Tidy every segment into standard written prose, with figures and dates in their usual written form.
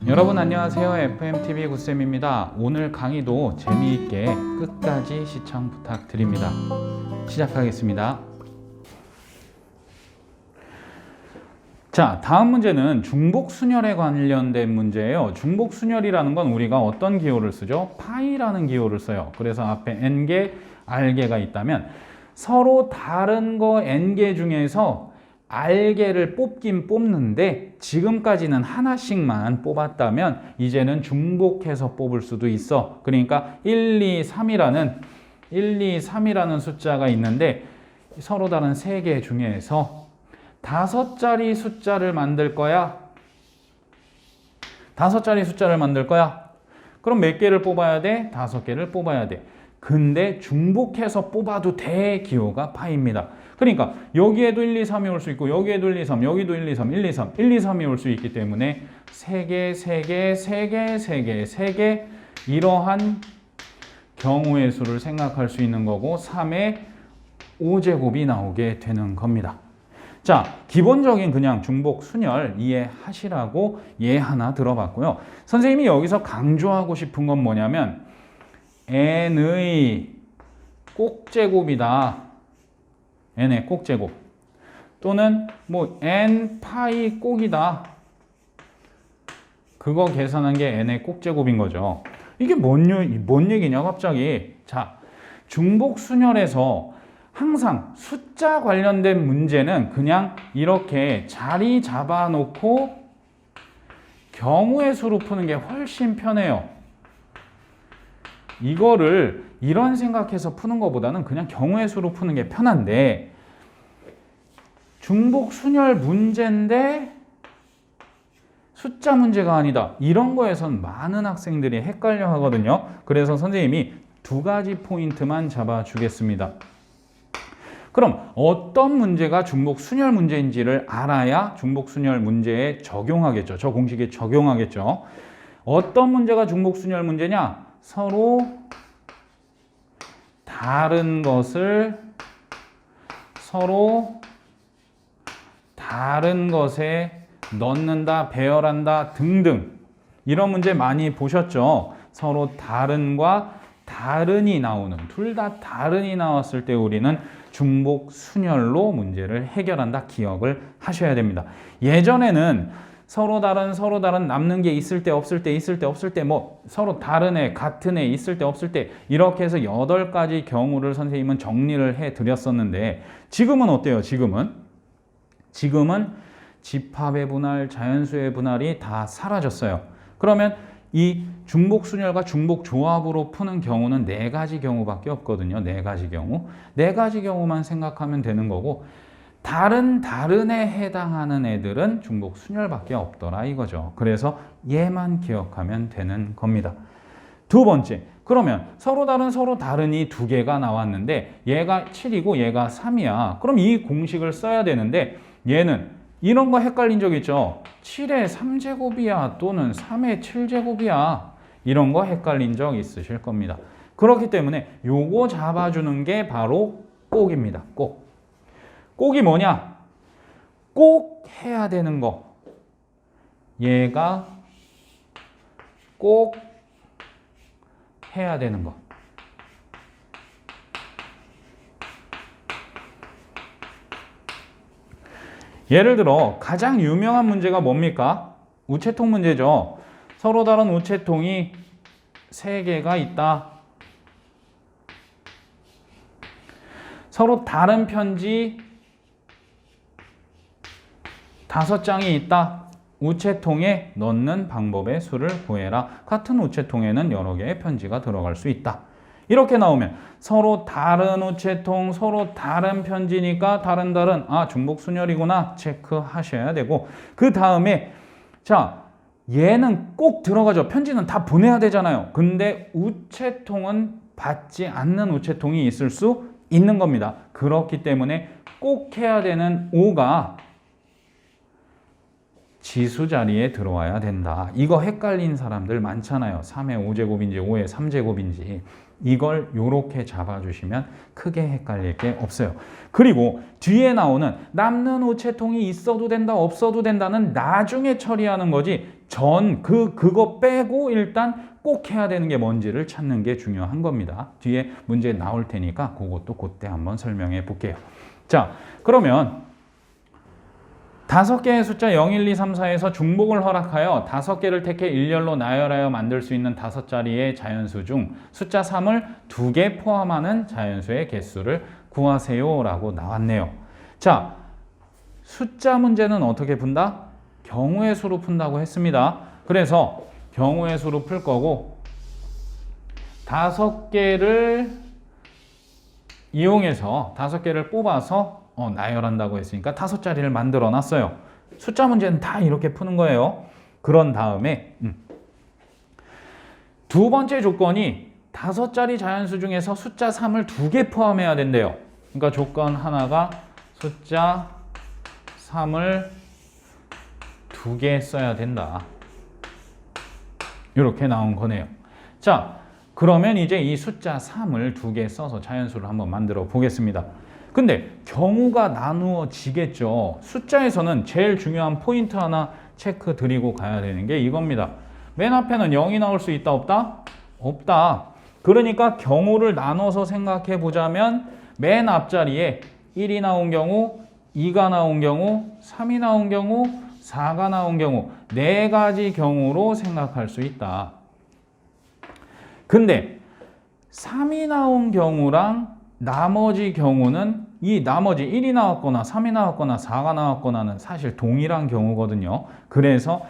여러분 안녕하세요. FMTV 굿쌤입니다. 오늘 강의도 재미있게 끝까지 시청 부탁드립니다. 시작하겠습니다. 자, 다음 문제는 중복순열에 관련된 문제예요. 중복순열이라는 건 우리가 어떤 기호를 쓰죠? 파이라는 기호를 써요. 그래서 앞에 n개, r개가 있다면 서로 다른 거 n개 중에서 r개를 뽑긴 뽑는데 지금까지는 하나씩만 뽑았다면 이제는 중복해서 뽑을 수도 있어. 그러니까 1, 2, 3이라는 숫자가 있는데 서로 다른 3개 중에서 5자리 숫자를 만들 거야. 5자리 숫자를 만들 거야. 그럼 몇 개를 뽑아야 돼? 5개를 뽑아야 돼. 근데 중복해서 뽑아도 돼 기호가 파입니다. 그러니까 여기에도 1, 2, 3이 올 수 있고 여기에도 1, 2, 3, 여기도 1, 2, 3, 1, 2, 3, 1, 2, 3이 올 수 있기 때문에 3개, 3개, 3개, 3개, 3개 이러한 경우의 수를 생각할 수 있는 거고 3의 5제곱이 나오게 되는 겁니다. 자, 기본적인 그냥 중복 순열 이해하시라고 예 하나 들어봤고요. 선생님이 여기서 강조하고 싶은 건 뭐냐면 n의 꼭제곱이다. n의 꼭제곱 또는 뭐 n 파이 꼭이다. 그거 계산한 게 n의 꼭제곱인 거죠. 이게 뭔 얘기냐 갑자기. 자, 중복순열에서 항상 숫자 관련된 문제는 그냥 이렇게 자리 잡아놓고 경우의 수로 푸는 게 훨씬 편해요. 이거를 이런 생각해서 푸는 것보다는 그냥 경우의 수로 푸는 게 편한데 중복순열 문제인데 숫자 문제가 아니다. 이런 거에선 많은 학생들이 헷갈려 하거든요. 그래서 선생님이 2가지 포인트만 잡아주겠습니다. 그럼 어떤 문제가 중복순열 문제인지를 알아야 중복순열 문제에 적용하겠죠. 저 공식에 적용하겠죠. 어떤 문제가 중복순열 문제냐? 서로 다른 것을 서로 다른 것에 넣는다, 배열한다 등등 이런 문제 많이 보셨죠? 서로 다른과 다른이 나오는 둘 다 다른이 나왔을 때 우리는 중복순열로 문제를 해결한다 기억을 하셔야 됩니다. 예전에는 서로 다른 남는 게 있을 때 없을 때 뭐 서로 다른 애 같은 애 있을 때 없을 때 이렇게 해서 8가지 경우를 선생님은 정리를 해 드렸었는데 지금은 어때요? 지금은 집합의 분할, 자연수의 분할이 다 사라졌어요. 그러면 이 중복순열과 중복조합으로 푸는 경우는 4가지 경우밖에 없거든요. 4가지 경우. 4가지 경우만 생각하면 되는 거고 다른에 해당하는 애들은 중복순열밖에 없더라 이거죠. 그래서 얘만 기억하면 되는 겁니다. 두 번째, 그러면 서로 다른이 2개가 나왔는데 얘가 7이고 얘가 3이야. 그럼 이 공식을 써야 되는데 얘는 이런 거 헷갈린 적 있죠? 7의 3제곱이야 또는 3의 7제곱이야. 이런 거 헷갈린 적 있으실 겁니다. 그렇기 때문에 요거 잡아주는 게 바로 꼭입니다. 꼭이 뭐냐? 꼭 해야 되는 거. 얘가 꼭 해야 되는 거. 예를 들어 가장 유명한 문제가 뭡니까? 우체통 문제죠. 서로 다른 우체통이 3개가 있다. 서로 다른 편지 5장이 있다. 우체통에 넣는 방법의 수를 구해라. 같은 우체통에는 여러 개의 편지가 들어갈 수 있다. 이렇게 나오면 서로 다른 우체통, 서로 다른 편지니까 다른 중복순열이구나 체크하셔야 되고 그 다음에 자 얘는 꼭 들어가죠. 편지는 다 보내야 되잖아요. 근데 우체통은 받지 않는 우체통이 있을 수 있는 겁니다. 그렇기 때문에 꼭 해야 되는 5가 지수 자리에 들어와야 된다. 이거 헷갈린 사람들 많잖아요. 3의 5제곱인지 5의 3제곱인지. 이걸 요렇게 잡아주시면 크게 헷갈릴 게 없어요. 그리고 뒤에 나오는 남는 우체통이 있어도 된다 없어도 된다는 나중에 처리하는 거지 그거 빼고 일단 꼭 해야 되는 게 뭔지를 찾는 게 중요한 겁니다. 뒤에 문제 나올 테니까 그것도 그때 한번 설명해 볼게요. 자, 그러면 5개의 숫자 0, 1, 2, 3, 4에서 중복을 허락하여 5개를 택해 일렬로 나열하여 만들 수 있는 5자리의 자연수 중 숫자 3을 2개 포함하는 자연수의 개수를 구하세요 라고 나왔네요. 자, 숫자 문제는 어떻게 푼다? 경우의 수로 푼다고 했습니다. 그래서 경우의 수로 풀 거고 5개를 이용해서 5개를 뽑아서 나열한다고 했으니까 5자리를 만들어 놨어요. 숫자 문제는 다 이렇게 푸는 거예요. 그런 다음에 두 번째 조건이 5자리 자연수 중에서 숫자 3을 2개 포함해야 된대요. 그러니까 조건 하나가 숫자 3을 2개 써야 된다. 이렇게 나온 거네요. 자, 그러면 이제 이 숫자 3을 2개 써서 자연수를 한번 만들어 보겠습니다. 근데 경우가 나누어지겠죠. 숫자에서는 제일 중요한 포인트 하나 체크 드리고 가야 되는 게 이겁니다. 맨 앞에는 0이 나올 수 있다 없다? 없다. 그러니까 경우를 나눠서 생각해 보자면 맨 앞자리에 1이 나온 경우, 2가 나온 경우, 3이 나온 경우, 4가 나온 경우 4가지 경우로 생각할 수 있다. 근데 3이 나온 경우랑 나머지 경우는 이 나머지 1이 나왔거나 3이 나왔거나 4가 나왔거나는 사실 동일한 경우거든요. 그래서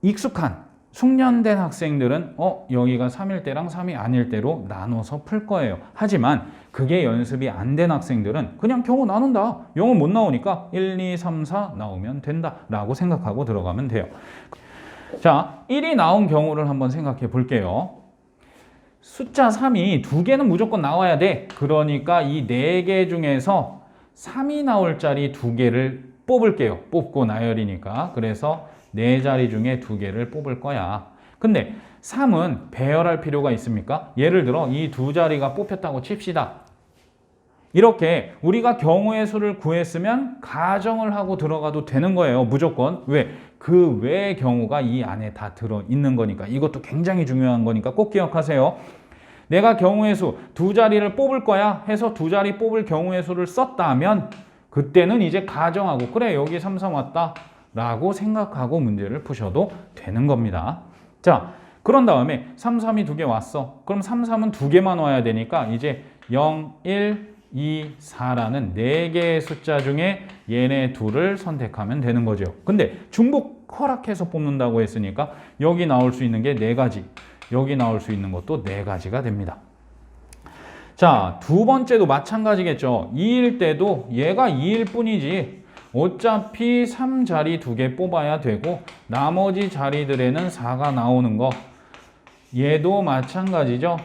익숙한 숙련된 학생들은 여기가 3일 때랑 3이 아닐 때로 나눠서 풀 거예요. 하지만 그게 연습이 안 된 학생들은 그냥 경우 나눈다. 0은 못 나오니까 1, 2, 3, 4 나오면 된다 라고 생각하고 들어가면 돼요. 자, 1이 나온 경우를 한번 생각해 볼게요. 숫자 3이 2개는 무조건 나와야 돼. 그러니까 이 4개 중에서 3이 나올 자리 2개를 뽑을게요. 뽑고 나열이니까. 그래서 4자리 중에 2개를 뽑을 거야. 근데 3은 배열할 필요가 있습니까? 예를 들어 이 2자리가 뽑혔다고 칩시다. 이렇게 우리가 경우의 수를 구했으면 가정을 하고 들어가도 되는 거예요. 무조건. 왜? 그 외의 경우가 이 안에 다 들어있는 거니까. 이것도 굉장히 중요한 거니까 꼭 기억하세요. 내가 경우의 수 2자리를 뽑을 거야 해서 2자리 뽑을 경우의 수를 썼다면 그때는 이제 가정하고 그래 여기 3, 3 왔다 라고 생각하고 문제를 푸셔도 되는 겁니다. 자, 그런 다음에 3, 3이 2개 왔어. 그럼 3, 3은 2개만 와야 되니까 이제 0, 1, 2, 4라는 4개의 숫자 중에 얘네 둘을 선택하면 되는 거죠. 근데 중복 허락해서 뽑는다고 했으니까 여기 나올 수 있는 게 4가지, 여기 나올 수 있는 것도 4가지가 됩니다. 자, 두 번째도 마찬가지겠죠. 2일 때도 얘가 2일 뿐이지 어차피 3자리 2개 뽑아야 되고 나머지 자리들에는 4가 나오는 거 얘도 마찬가지죠.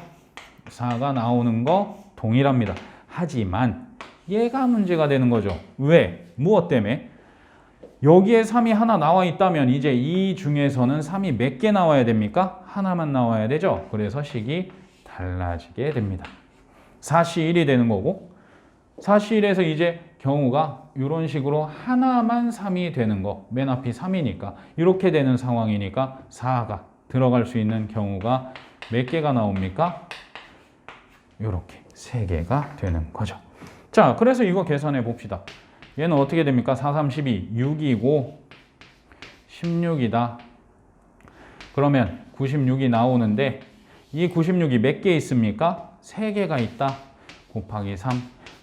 4가 나오는 거 동일합니다. 하지만 얘가 문제가 되는 거죠. 왜? 무엇 때문에? 여기에 3이 하나 나와 있다면 이제 이 중에서는 3이 몇 개 나와야 됩니까? 하나만 나와야 되죠. 그래서 식이 달라지게 됩니다. 4C1이 되는 거고 4C1에서 이제 경우가 이런 식으로 하나만 3이 되는 거. 맨 앞이 3이니까 이렇게 되는 상황이니까 4가 들어갈 수 있는 경우가 몇 개가 나옵니까? 이렇게 3개가 되는 거죠. 자, 그래서 이거 계산해 봅시다. 얘는 어떻게 됩니까? 4, 3, 12, 6이고 16이다. 그러면 96이 나오는데 이 96이 몇 개 있습니까? 3개가 있다. 곱하기 3.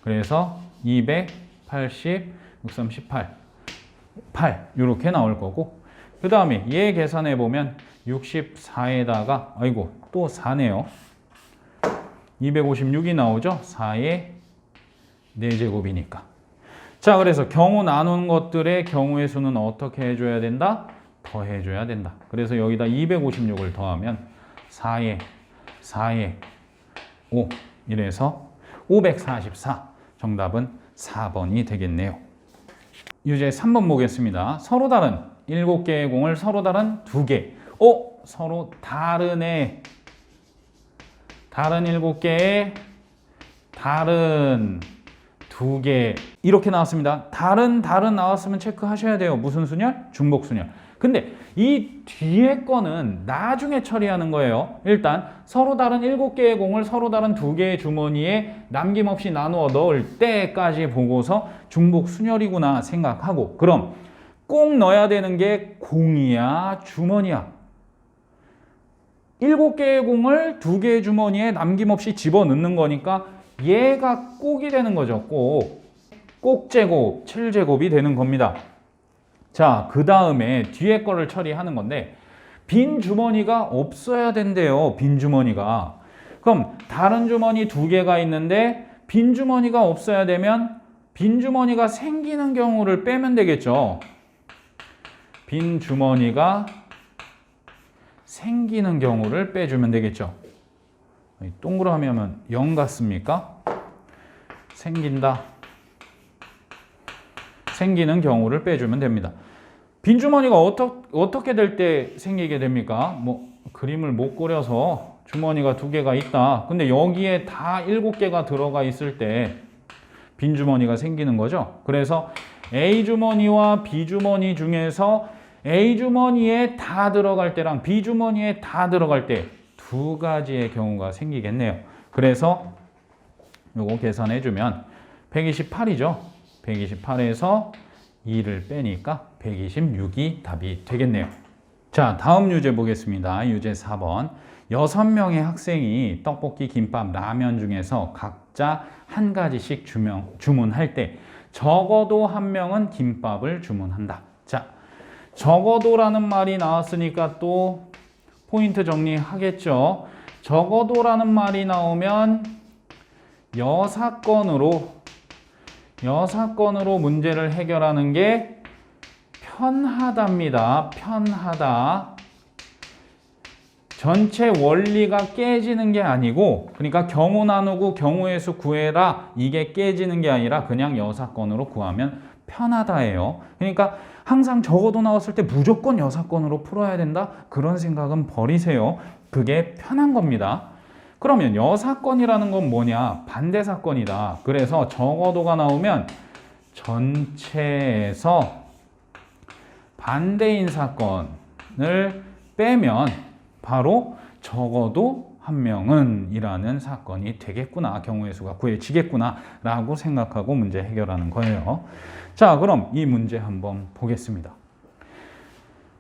그래서 280, 63, 18. 8 이렇게 나올 거고 그 다음에 얘 계산해 보면 64에다가 아이고 또 4네요. 256이 나오죠. 4의 4제곱이니까. 자, 그래서 경우 나눈 것들의 경우의 수는 어떻게 해줘야 된다? 더해줘야 된다. 그래서 여기다 256을 더하면 4의 5 이래서 544. 정답은 4번이 되겠네요. 유제 3번 보겠습니다. 서로 다른 7개의 공을 서로 다른 2개. 서로 다르네. 다른 7개에 다른 2개 이렇게 나왔습니다. 다른 나왔으면 체크하셔야 돼요. 무슨 순열? 중복순열. 근데 이 뒤에 거는 나중에 처리하는 거예요. 일단 서로 다른 7개의 공을 서로 다른 2개의 주머니에 남김없이 나누어 넣을 때까지 보고서 중복순열이구나 생각하고, 그럼 꼭 넣어야 되는 게 공이야, 주머니야? 7개의 공을 2개의 주머니에 남김없이 집어넣는 거니까 얘가 꼭이 되는 거죠. 꼭제곱, 7제곱이 되는 겁니다. 자, 그 다음에 뒤에 거를 처리하는 건데, 빈 주머니가 없어야 된대요. 빈 주머니가. 그럼 다른 주머니 2개가 있는데 빈 주머니가 없어야 되면 빈 주머니가 생기는 경우를 빼면 되겠죠. 빈 주머니가 생기는 경우를 빼주면 되겠죠. 동그라미 하면 0 같습니까? 생긴다. 생기는 경우를 빼주면 됩니다. 빈주머니가 어떻게 될 때 생기게 됩니까? 뭐 그림을 못 그려서 주머니가 2개가 있다. 근데 여기에 다 7개가 들어가 있을 때 빈주머니가 생기는 거죠. 그래서 A주머니와 B주머니 중에서 A주머니에 다 들어갈 때랑 B주머니에 다 들어갈 때 2가지의 경우가 생기겠네요. 그래서 요거 계산해주면 128이죠. 128에서 2를 빼니까 126이 답이 되겠네요. 자, 다음 유제 보겠습니다. 유제 4번. 6명의 학생이 떡볶이, 김밥, 라면 중에서 각자 한 가지씩 주문할 때 적어도 한 명은 김밥을 주문한다. 자, 적어도라는 말이 나왔으니까 또 포인트 정리하겠죠. 적어도라는 말이 나오면 여사건으로 문제를 해결하는 게 편하답니다. 편하다. 전체 원리가 깨지는 게 아니고, 그러니까 경우 나누고 경우의 수 구해라 이게 깨지는 게 아니라 그냥 여사건으로 구하면 편하다예요. 그러니까 항상 적어도 나왔을 때 무조건 여사건으로 풀어야 된다, 그런 생각은 버리세요. 그게 편한 겁니다. 그러면 여사건이라는 건 뭐냐? 반대사건이다. 그래서 적어도가 나오면 전체에서 반대인 사건을 빼면 바로 적어도 한 명은 이라는 사건이 되겠구나, 경우의 수가 구해지겠구나 라고 생각하고 문제 해결하는 거예요. 자, 그럼 이 문제 한번 보겠습니다.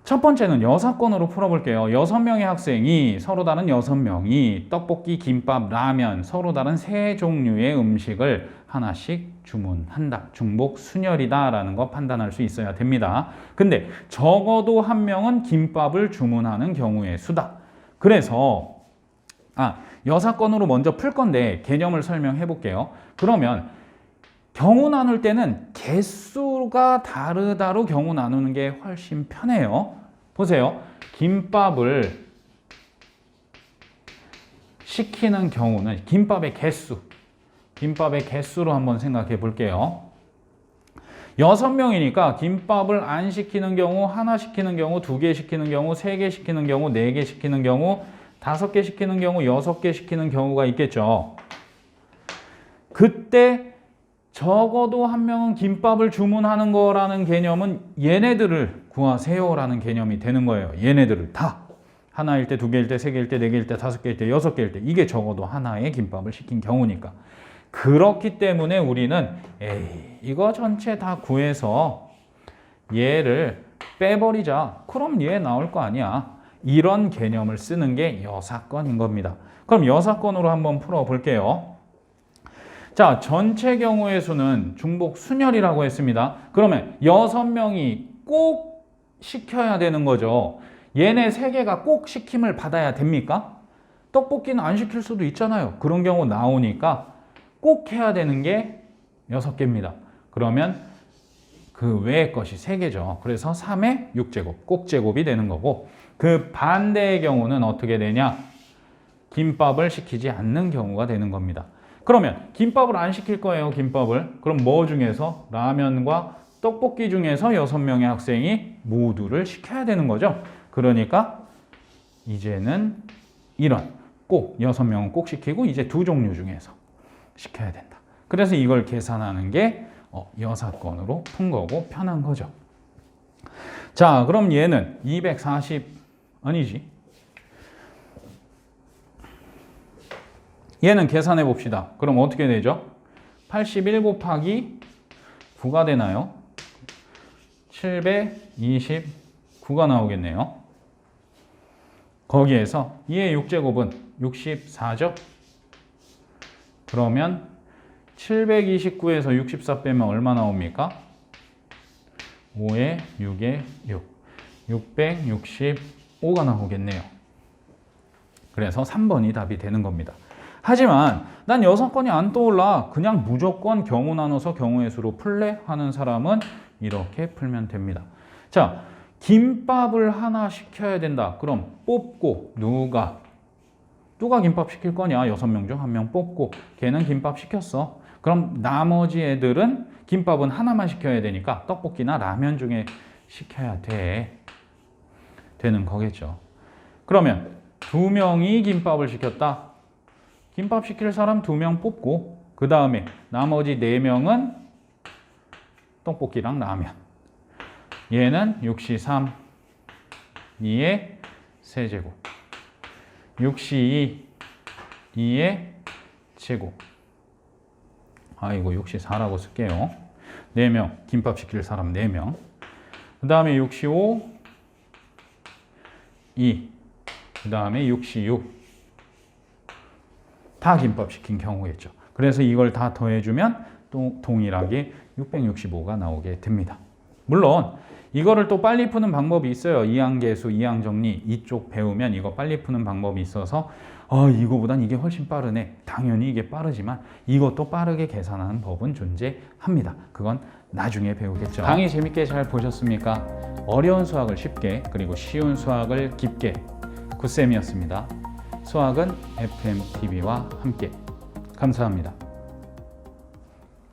첫 번째는 여사건으로 풀어볼게요. 6명의 학생이 서로 다른 6명이 떡볶이, 김밥, 라면 서로 다른 3종류의 음식을 하나씩 주문한다. 중복 순열이다 라는 거 판단할 수 있어야 됩니다. 근데 적어도 한 명은 김밥을 주문하는 경우의 수다. 그래서 여사건으로 먼저 풀 건데 개념을 설명해 볼게요. 그러면 경우 나눌 때는 개수가 다르다로 경우 나누는 게 훨씬 편해요. 보세요. 김밥을 시키는 경우는 김밥의 개수로 한번 생각해 볼게요. 6명이니까 김밥을 안 시키는 경우, 하나 시키는 경우, 2개 시키는 경우, 3개 시키는 경우, 4개 시키는 경우, 5개 시키는 경우, 6개 시키는 경우가 있겠죠. 그때 적어도 한 명은 김밥을 주문하는 거라는 개념은 얘네들을 구하세요라는 개념이 되는 거예요. 얘네들을 다. 하나일 때, 2개일 때, 3개일 때, 4개일 때, 5개일 때, 6개일 때. 이게 적어도 하나의 김밥을 시킨 경우니까. 그렇기 때문에 우리는 이거 전체 다 구해서 얘를 빼버리자. 그럼 얘 나올 거 아니야. 이런 개념을 쓰는 게 여사건인 겁니다. 그럼 여사건으로 한번 풀어볼게요. 자, 전체 경우의 수는 중복 순열이라고 했습니다. 그러면 6명이 꼭 시켜야 되는 거죠. 얘네 3개가 꼭 시킴을 받아야 됩니까? 떡볶이는 안 시킬 수도 있잖아요. 그런 경우 나오니까 꼭 해야 되는 게 6개입니다. 그러면 그 외의 것이 3개죠. 그래서 3의 6제곱, 꼭제곱이 되는 거고, 그 반대의 경우는 어떻게 되냐? 김밥을 시키지 않는 경우가 되는 겁니다. 그러면 김밥을 안 시킬 거예요. 김밥을. 그럼 뭐 중에서? 라면과 떡볶이 중에서 6명의 학생이 모두를 시켜야 되는 거죠. 그러니까 이제는 이런 꼭 6명은 꼭 시키고 이제 두 종류 중에서 시켜야 된다. 그래서 이걸 계산하는 게 여사건으로 푼 거고 편한 거죠. 자, 그럼 얘는 240 아니지. 얘는 계산해 봅시다. 그럼 어떻게 되죠? 81 곱하기 9가 되나요? 729가 나오겠네요. 거기에서 2의 6제곱은 64죠? 그러면 729에서 64 빼면 얼마 나옵니까? 5에 6에 6. 665가 나오겠네요. 그래서 3번이 답이 되는 겁니다. 하지만 난 6건이 안 떠올라. 그냥 무조건 경우 나눠서 경우의 수로 풀래? 하는 사람은 이렇게 풀면 됩니다. 자, 김밥을 하나 시켜야 된다. 그럼 뽑고 누가 김밥 시킬 거냐? 6명 중 1명 뽑고 걔는 김밥 시켰어. 그럼 나머지 애들은 김밥은 하나만 시켜야 되니까 떡볶이나 라면 중에 시켜야 되는 거겠죠. 그러면 2명이 김밥을 시켰다. 김밥 시킬 사람 2명 뽑고 그 다음에 나머지 4명은 떡볶이랑 라면. 얘는 63, 2의 세제곱, 62, 2의 제곱. 이거 64라고 쓸게요. 4명, 김밥 시킬 사람 4명. 그 다음에 65, 2, 그 다음에 66. 다 김밥 시킨 경우겠죠. 그래서 이걸 다 더해주면 또 동일하게 665가 나오게 됩니다. 물론 이거를 또 빨리 푸는 방법이 있어요. 이항계수, 이항정리 이쪽 배우면 이거 빨리 푸는 방법이 있어서 이거보단 이게 훨씬 빠르네. 당연히 이게 빠르지만 이것도 빠르게 계산하는 법은 존재합니다. 그건 나중에 배우겠죠. 강의 재밌게 잘 보셨습니까? 어려운 수학을 쉽게 그리고 쉬운 수학을 깊게 굿쌤이었습니다. 수학은 FMTV와 함께. 감사합니다.